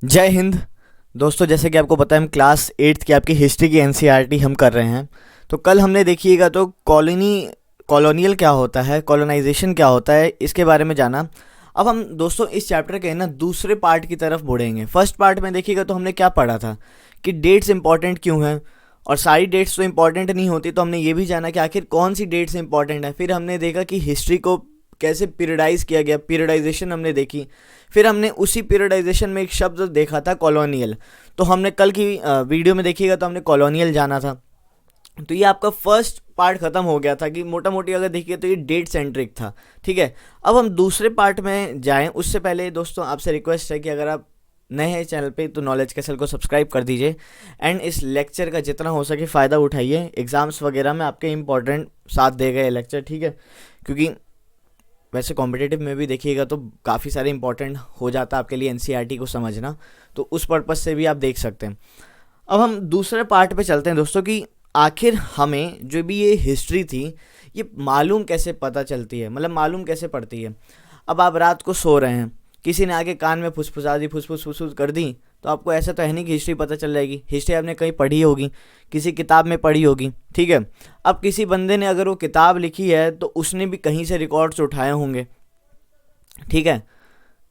जय हिंद। दोस्तों, जैसे कि आपको पता है हम क्लास 8th की आपकी हिस्ट्री की एनसीईआरटी हम कर रहे हैं। तो कल हमने देखिएगा तो कॉलोनियल क्या होता है, कॉलोनाइजेशन क्या होता है, इसके बारे में जाना। अब हम दोस्तों इस चैप्टर के ना दूसरे पार्ट की तरफ मुड़ेंगे। फर्स्ट पार्ट में देखिएगा तो हमने क्या पढ़ा था कि डेट्स इंपॉर्टेंट क्यों हैं, और सारी डेट्स तो इंपॉर्टेंट नहीं होती। तो हमने ये भी जाना कि आखिर कौन सी डेट्स इंपॉर्टेंट है। फिर हमने देखा कि हिस्ट्री को कैसे पीरियडाइज किया गया, पीरियडाइजेशन हमने देखी। फिर हमने उसी पीरियडाइजेशन में एक शब्द देखा था, कॉलोनियल। तो हमने कल की वीडियो में देखिएगा तो हमने कॉलोनियल जाना था। तो ये आपका फर्स्ट पार्ट खत्म हो गया था कि मोटा मोटी अगर देखिए तो ये डेट सेंट्रिक था। ठीक है, अब हम दूसरे पार्ट में जाएं उससे पहले दोस्तों आपसे रिक्वेस्ट है कि अगर आप नए हैं चैनल पे तो नॉलेज कैसल को सब्सक्राइब कर दीजिए, एंड इस लेक्चर का जितना हो सके फ़ायदा उठाइए। एग्ज़ाम्स वगैरह में आपके इंपॉर्टेंट साथ देगा ये लेक्चर, ठीक है। क्योंकि वैसे कॉम्पिटिटिव में भी देखिएगा तो काफ़ी सारे इंपॉर्टेंट हो जाता है आपके लिए एनसीईआरटी को समझना, तो उस पर्पज़ से भी आप देख सकते हैं। अब हम दूसरे पार्ट पे चलते हैं दोस्तों कि आखिर हमें जो भी ये हिस्ट्री थी ये मालूम कैसे पता चलती है, मतलब मालूम कैसे पड़ती है। अब आप रात को सो रहे हैं, किसी ने आके कान में फुसफुसा दी, फुसफुस फुसफुस कर दी, तो आपको ऐसा तो है नहीं कि हिस्ट्री पता चल जाएगी। हिस्ट्री आपने कहीं पढ़ी होगी, किसी किताब में पढ़ी होगी, ठीक है। अब किसी बंदे ने अगर वो किताब लिखी है तो उसने भी कहीं से रिकॉर्ड्स उठाए होंगे, ठीक है।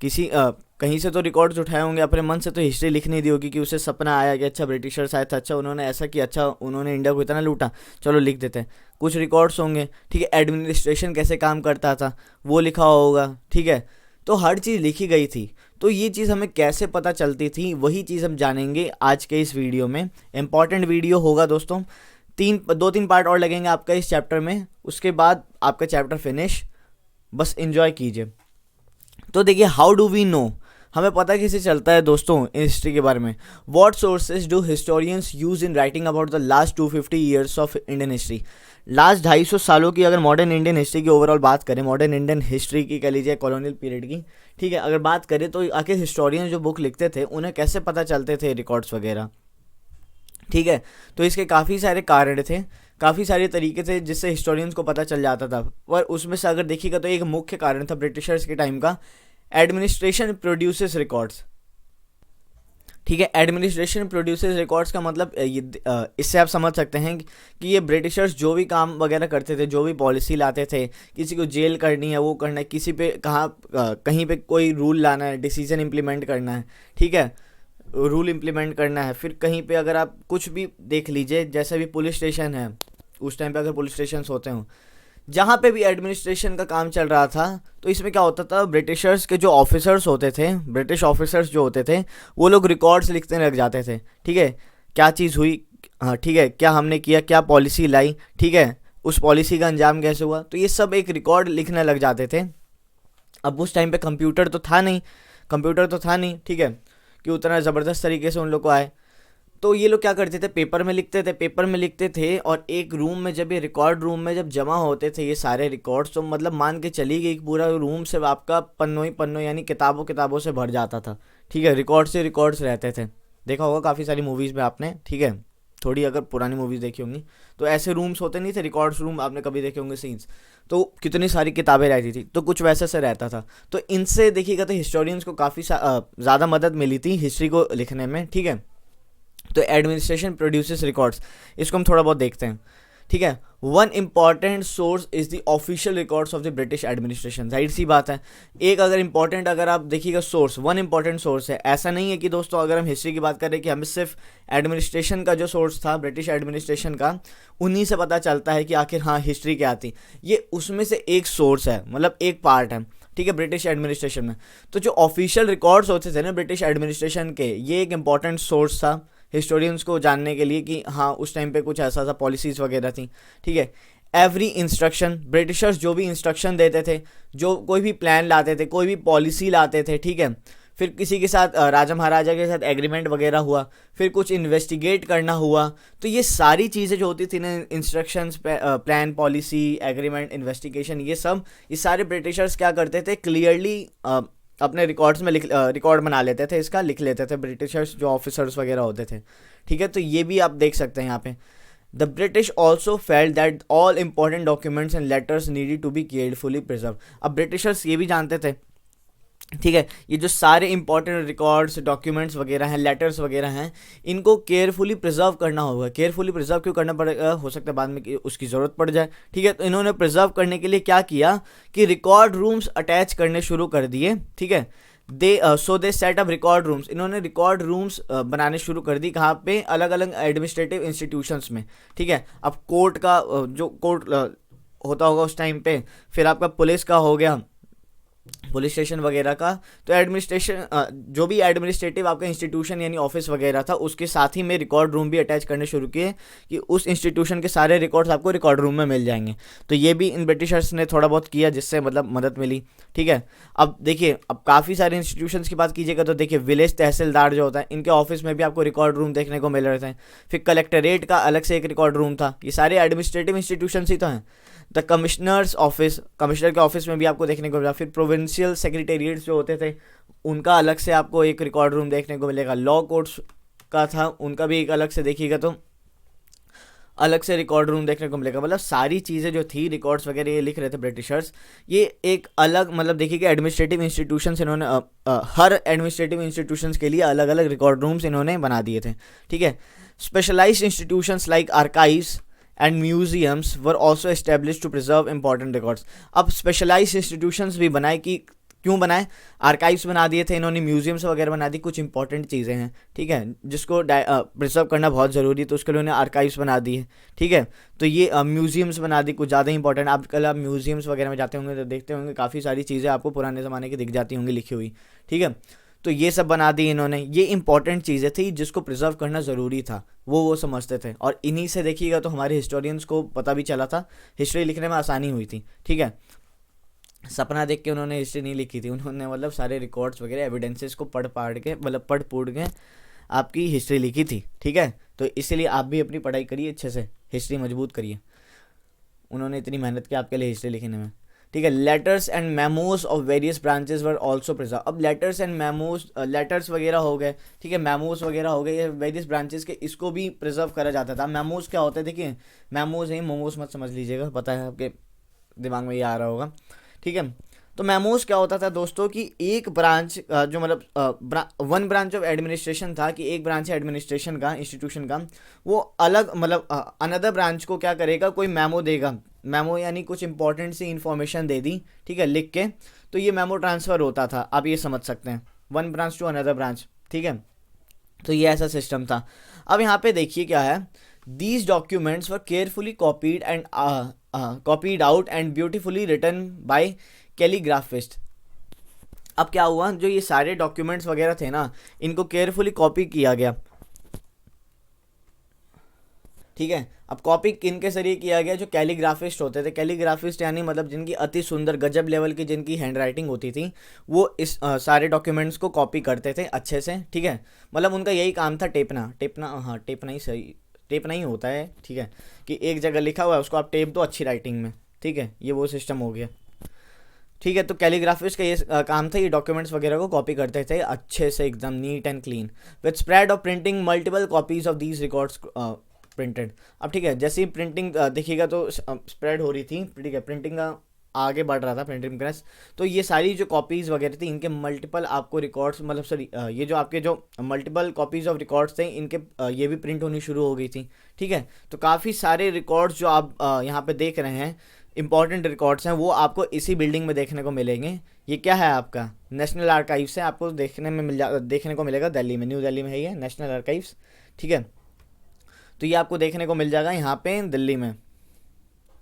किसी कहीं से तो रिकॉर्ड्स उठाए होंगे, अपने मन से तो हिस्ट्री लिख नहीं दी होगी कि उसे सपना आया कि अच्छा ब्रिटिशर्स आए थे, अच्छा उन्होंने ऐसा किया, अच्छा उन्होंने इंडिया को इतना लूटा, चलो लिख देते हैं। कुछ रिकॉर्ड्स होंगे, ठीक है। एडमिनिस्ट्रेशन कैसे काम करता था वो लिखा होगा, ठीक है। तो हर चीज़ लिखी गई थी। तो ये चीज़ हमें कैसे पता चलती थी वही चीज़ हम जानेंगे आज के इस वीडियो में। इम्पॉर्टेंट वीडियो होगा दोस्तों, 2-3 पार्ट और लगेंगे आपका इस चैप्टर में, उसके बाद आपका चैप्टर फिनिश। बस इंजॉय कीजिए। तो देखिए, हाउ डू वी नो, हमें पता कैसे चलता है दोस्तों हिस्ट्री के बारे में। What sources do historians use in writing about the last 250 years of Indian history. Last 250 सालों की अगर मॉडर्न इंडियन हिस्ट्री की ओवरऑल बात करें, मॉडर्न इंडियन हिस्ट्री की कह लीजिए, कॉलोनियल पीरियड की, ठीक है, अगर बात करें तो आखिर हिस्टोरियंस जो बुक लिखते थे उन्हें कैसे पता चलते थे रिकॉर्ड्स वगैरह, ठीक है। तो इसके काफ़ी सारे कारण थे, काफ़ी सारे तरीके थे जिससे हिस्टोरियंस को पता चल जाता था। पर उसमें से अगर देखिएगा तो एक मुख्य कारण था ब्रिटिशर्स के टाइम का, एडमिनिस्ट्रेशन प्रोड्यूसेस रिकॉर्ड्स, ठीक है। एडमिनिस्ट्रेशन प्रोड्यूसेस रिकॉर्ड्स का मतलब इससे आप समझ सकते हैं कि ये ब्रिटिशर्स जो भी काम वगैरह करते थे, जो भी पॉलिसी लाते थे, किसी को जेल करनी है वो करना है, किसी पे कहीं पे कोई रूल लाना है, डिसीजन इम्प्लीमेंट करना है, ठीक है, रूल इम्प्लीमेंट करना है। फिर कहीं पे अगर आप कुछ भी देख लीजिए, जैसे भी पुलिस स्टेशन है, उस टाइम पे अगर पुलिस स्टेशन होते हों, जहाँ पे भी एडमिनिस्ट्रेशन का काम चल रहा था, तो इसमें क्या होता था, ब्रिटिशर्स के जो ऑफिसर्स होते थे, ब्रिटिश ऑफिसर्स जो होते थे, वो लोग रिकॉर्ड्स लिखने लग जाते थे, ठीक है। क्या चीज़ हुई, हाँ ठीक है, क्या हमने किया, क्या पॉलिसी लाई, ठीक है, उस पॉलिसी का अंजाम कैसे हुआ, तो ये सब एक रिकॉर्ड लिखने लग जाते थे। अब उस टाइम पे कंप्यूटर तो था नहीं, ठीक है, कि उतना ज़बरदस्त तरीके से उन लोग को आए। तो ये लोग क्या करते थे, पेपर में लिखते थे, और एक रूम में जब ये रिकॉर्ड रूम में जब जमा होते थे ये सारे रिकॉर्ड्स, तो मतलब मान के चली गई कि पूरा रूम से आपका पन्नों ही पन्नों यानी किताबों से भर जाता था, ठीक है। रिकॉर्ड से रिकॉर्ड्स रहते थे, देखा होगा काफ़ी सारी मूवीज़ में आपने, ठीक है, थोड़ी अगर पुरानी मूवीज़ देखी होंगी तो ऐसे रूम्स होते नहीं थे, रिकॉर्ड्स रूम आपने कभी देखे होंगे सीन्स, तो कितनी सारी किताबें रहती थी, तो कुछ वैसे से रहता था। तो इनसे देखिएगा तो हिस्टोरियंस को काफ़ी ज़्यादा मदद मिली थी हिस्ट्री को लिखने में, ठीक है। तो एडमिनिस्ट्रेशन प्रोड्यूसेस रिकॉर्ड्स, इसको हम थोड़ा बहुत देखते हैं, ठीक है। One important source is the official records of the British administration, जाहिर सी बात है। एक अगर इंपॉर्टेंट, अगर आप देखिएगा सोर्स, वन इंपॉर्टेंट सोर्स है। ऐसा नहीं है कि दोस्तों अगर हम हिस्ट्री की बात करें कि हमें सिर्फ एडमिनिस्ट्रेशन का जो सोर्स था ब्रिटिश एडमिनिस्ट्रेशन का, उन्हीं से पता चलता है कि आखिर हाँ हिस्ट्री क्या थी। ये उसमें से एक सोर्स है, मतलब एक पार्ट है, ठीक है, ब्रिटिश एडमिनिस्ट्रेशन में। तो जो ऑफिशियल रिकॉर्ड्स होते थे ना ब्रिटिश एडमिनिस्ट्रेशन के, ये एक इंपॉर्टेंट सोर्स था हिस्टोरियंस को जानने के लिए कि हाँ उस टाइम पे कुछ ऐसा सा पॉलिसीज़ वगैरह थी, ठीक है। एवरी इंस्ट्रक्शन, ब्रिटिशर्स जो भी इंस्ट्रक्शन देते थे, जो कोई भी प्लान लाते थे, कोई भी पॉलिसी लाते थे, ठीक है। फिर किसी के साथ राजा महाराजा के साथ एग्रीमेंट वगैरह हुआ, फिर कुछ इन्वेस्टिगेट करना हुआ, तो ये सारी चीज़ें जो होती थी ना, instructions, plan, policy, agreement, investigation, ये सारे ब्रिटिशर्स क्या करते थे, क्लियरली अपने रिकॉर्ड्स में रिकॉर्ड बना लेते थे, इसका लिख लेते थे ब्रिटिशर्स जो ऑफिसर्स वगैरह होते थे, ठीक है। तो ये भी आप देख सकते हैं यहाँ पे। The British also felt that all important documents and letters needed to be carefully preserve. अब ब्रिटिशर्स ये भी जानते थे ठीक है। ये जो सारे इंपॉर्टेंट रिकॉर्ड्स, डॉक्यूमेंट्स वगैरह हैं, लेटर्स वगैरह हैं, इनको केयरफुली प्रिजर्व करना होगा। केयरफुली प्रिजर्व क्यों करना पड़ेगा, हो सकता है बाद में कि उसकी ज़रूरत पड़ जाए। ठीक है, तो इन्होंने प्रिजर्व करने के लिए क्या किया कि रिकॉर्ड रूम्स अटैच करने शुरू कर दिए। ठीक है, दे सेट अप रिकॉर्ड रूम्स, इन्होंने रिकॉर्ड रूम्स बनाने शुरू कर दी। कहाँ पे, अलग अलग एडमिनिस्ट्रेटिव इंस्टीट्यूशंस में। ठीक है, अब कोर्ट का जो कोर्ट होता होगा उस टाइम पे, फिर आपका पुलिस का हो गया, पुलिस स्टेशन वगैरह का, तो एडमिनिस्ट्रेशन जो भी एडमिनिस्ट्रेटिव आपका इंस्टीट्यूशन यानी ऑफिस वगैरह था, उसके साथ ही में रिकॉर्ड रूम भी अटैच करने शुरू किए कि उस इंस्टीट्यूशन के सारे रिकॉर्ड्स आपको रिकॉर्ड रूम में मिल जाएंगे। तो ये भी इन ब्रिटिशर्स ने थोड़ा बहुत किया, जिससे मतलब मदद मिली। ठीक है, अब देखिए, अब काफ़ी सारे इंस्टीट्यूशंस की बात कीजिएगा तो देखिए, विलेज तहसीलदार जो होता है, इनके ऑफिस में भी आपको रिकॉर्ड रूम देखने को मिल रहे थे। फिर कलेक्टरेट का अलग से एक रिकॉर्ड रूम था। ये सारे एडमिनिस्ट्रेटिव इंस्टीट्यूशन ही तो हैं। द कमिश्नर्स ऑफिस, कमिश्नर के ऑफिस में भी आपको देखने को मिला। फिर प्रोविंशियल सेक्रेटेरिएट्स जो होते थे, उनका अलग से आपको एक रिकॉर्ड रूम देखने को मिलेगा। लॉ कोर्ट्स का था, उनका भी एक अलग से देखिएगा तो अलग से रिकॉर्ड रूम देखने को मिलेगा। मतलब सारी चीज़ें जो थी, रिकॉर्ड्स वगैरह ये लिख रहे थे ब्रिटिशर्स, ये एक अलग, मतलब देखिएगा एडमिनिस्ट्रेटिव इंस्टीट्यूशंस इन्होंने हर एडमिनिस्ट्रेटिव इंस्टीट्यूशंस के लिए अलग अलग रिकॉर्ड रूम्स इन्होंने बना दिए थे। ठीक है, specialised institutions like archives and museums were also establish to preserve important records. अब स्पेशलाइज्ड इंस्टीट्यूशंस भी बनाए, कि क्यों बनाए, आर्काइव्स बना दिए थे इन्होंने, म्यूजियम्स वगैरह बना दी। कुछ इंपॉर्टेंट चीज़ें हैं, ठीक है, जिसको प्रिजर्व करना बहुत ज़रूरी है, तो उसके लिए उन्होंने आर्काइव्स बना दी है। ठीक है, तो ये म्यूजियम्स बना दी, कुछ ज़्यादा इंपॉर्टेंट। आप कल आप म्यूजियम्स वगैरह में जाते होंगे तो देखते होंगे काफ़ी सारी चीज़ें आपको पुराने ज़माने की दिख जाती होंगी लिखी हुई। ठीक है, तो ये सब बना दी इन्होंने। ये इंपॉर्टेंट चीज़ें थी जिसको प्रिजर्व करना ज़रूरी था, वो समझते थे। और इन्हीं से देखिएगा तो हमारे हिस्टोरियंस को पता भी चला था, हिस्ट्री लिखने में आसानी हुई थी। ठीक है, सपना देख के उन्होंने हिस्ट्री नहीं लिखी थी, उन्होंने मतलब सारे रिकॉर्ड्स वगैरह एविडेंसेस को पढ़ पाढ़ के, मतलब पढ़ पूढ़ के आपकी हिस्ट्री लिखी थी। ठीक है, तो इसीलिए आप भी अपनी पढ़ाई करिए अच्छे से, हिस्ट्री मजबूत करिए। उन्होंने इतनी मेहनत की आपके लिए हिस्ट्री लिखने में। ठीक है, letters and memos of various branches were also preserve. अब लेटर्स एंड मेमोज, लेटर्स वगैरह हो गए, ठीक है, मेमोज वगैरह हो गए, ये वेरियस ब्रांचेस के, इसको भी प्रिजर्व करा जाता था। मेमोज क्या होता है, देखिए, मेमोज है, मोमोज मत समझ लीजिएगा, पता है आपके दिमाग में ये आ रहा होगा। ठीक है, तो मेमोज क्या होता था दोस्तों, कि एक ब्रांच जो मतलब वन ब्रांच ऑफ एडमिनिस्ट्रेशन था, कि एक ब्रांच है एडमिनिस्ट्रेशन का, इंस्टीट्यूशन का, वो अलग मतलब अनदर ब्रांच को क्या करेगा, कोई मेमो देगा। मेमो यानी कुछ इंपॉर्टेंट सी इन्फॉर्मेशन दे दी, ठीक है, लिख के, तो ये मेमो ट्रांसफ़र होता था। आप ये समझ सकते हैं, one branch to another branch. ठीक है, तो ये ऐसा सिस्टम था। अब यहाँ पे देखिए क्या है, these documents were carefully copied out and beautifully written by calligraphist. अब क्या हुआ, जो ये सारे डॉक्यूमेंट्स वगैरह थे ना, इनको केयरफुली कॉपी किया गया। ठीक है, अब कॉपी किन के जरिए किया गया, जो कैलीग्राफिस्ट होते थे। कैलीग्राफिस्ट यानी मतलब जिनकी अति सुंदर गजब लेवल की जिनकी हैंड राइटिंग होती थी, वो इस सारे डॉक्यूमेंट्स को कॉपी करते थे अच्छे से। ठीक है, मतलब उनका यही काम था, टेपना टेपना, हाँ टेपना ही सही, टेपना ही होता है। ठीक है, कि एक जगह लिखा हुआ है उसको आप टेप दो अच्छी राइटिंग में। ठीक है, ये वो सिस्टम हो गया। ठीक है, तो कैलीग्राफिस्ट का ये काम था, ये डॉक्यूमेंट्स वगैरह को कॉपी करते थे अच्छे से, एकदम neat and clean, with spread of printing multiple copies of these records printed. अब ठीक है, जैसे ही प्रिंटिंग देखिएगा तो स्प्रेड हो रही थी। ठीक है, प्रिंटिंग का आगे बढ़ रहा था, प्रिंटिंग प्रेस, तो ये सारी जो कॉपीज़ वगैरह थी, इनके मल्टीपल आपको रिकॉर्ड्स, मतलब सॉरी, ये जो आपके जो मल्टीपल कॉपीज़ ऑफ रिकॉर्ड्स थे, इनके ये भी प्रिंट होनी शुरू हो गई थी। ठीक है, तो काफ़ी सारे रिकॉर्ड्स जो आप यहाँ पे देख रहे हैं, इंपॉर्टेंट रिकॉर्ड्स हैं, वो आपको इसी बिल्डिंग में देखने को मिलेंगे। ये क्या है, आपका नेशनल आर्काइव्स है, आपको देखने को मिलेगा दिल्ली में, न्यू दिल्ली में है ये नेशनल आर्काइव्स। ठीक है, तो ये आपको देखने को मिल जाएगा यहाँ पे दिल्ली में,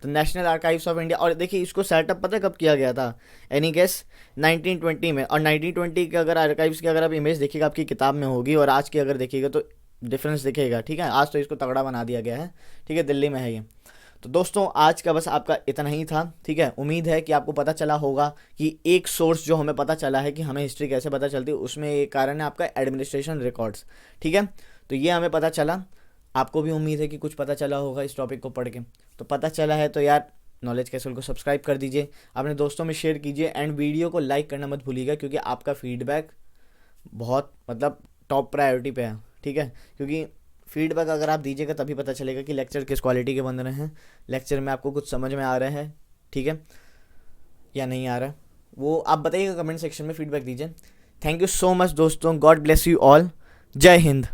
तो नेशनल आर्काइव्स ऑफ इंडिया। और देखिए, इसको सेटअप पता है कब किया गया था, एनी गेस, 1920 में। और 1920 के अगर आर्काइव्स की अगर आप इमेज देखिएगा, आपकी किताब में होगी, और आज की अगर देखिएगा तो डिफरेंस दिखेगा। ठीक है, आज तो इसको तगड़ा बना दिया गया है। ठीक है, दिल्ली में है ये। तो दोस्तों, आज का बस आपका इतना ही था। ठीक है, उम्मीद है कि आपको पता चला होगा कि एक सोर्स जो हमें पता चला है कि हमें हिस्ट्री कैसे पता चलती है, उसमें एक कारण है आपका एडमिनिस्ट्रेशन रिकॉर्ड्स। ठीक है, तो ये हमें पता चला, आपको भी उम्मीद है कि कुछ पता चला होगा इस टॉपिक को पढ़ के। तो पता चला है तो यार, नॉलेज कैसल को सब्सक्राइब कर दीजिए, अपने दोस्तों में शेयर कीजिए, एंड वीडियो को लाइक करना मत भूलिएगा, क्योंकि आपका फीडबैक बहुत मतलब टॉप प्रायोरिटी पे है। ठीक है, क्योंकि फीडबैक अगर आप दीजिएगा तभी पता चलेगा कि लेक्चर किस क्वालिटी के बन रहे हैं, लेक्चर में आपको कुछ समझ में आ रहा है, ठीक है, या नहीं आ रहा है, वो आप बताइएगा कमेंट सेक्शन में, फीडबैक दीजिए। थैंक यू सो मच दोस्तों, गॉड ब्लेस यू ऑल, जय हिंद।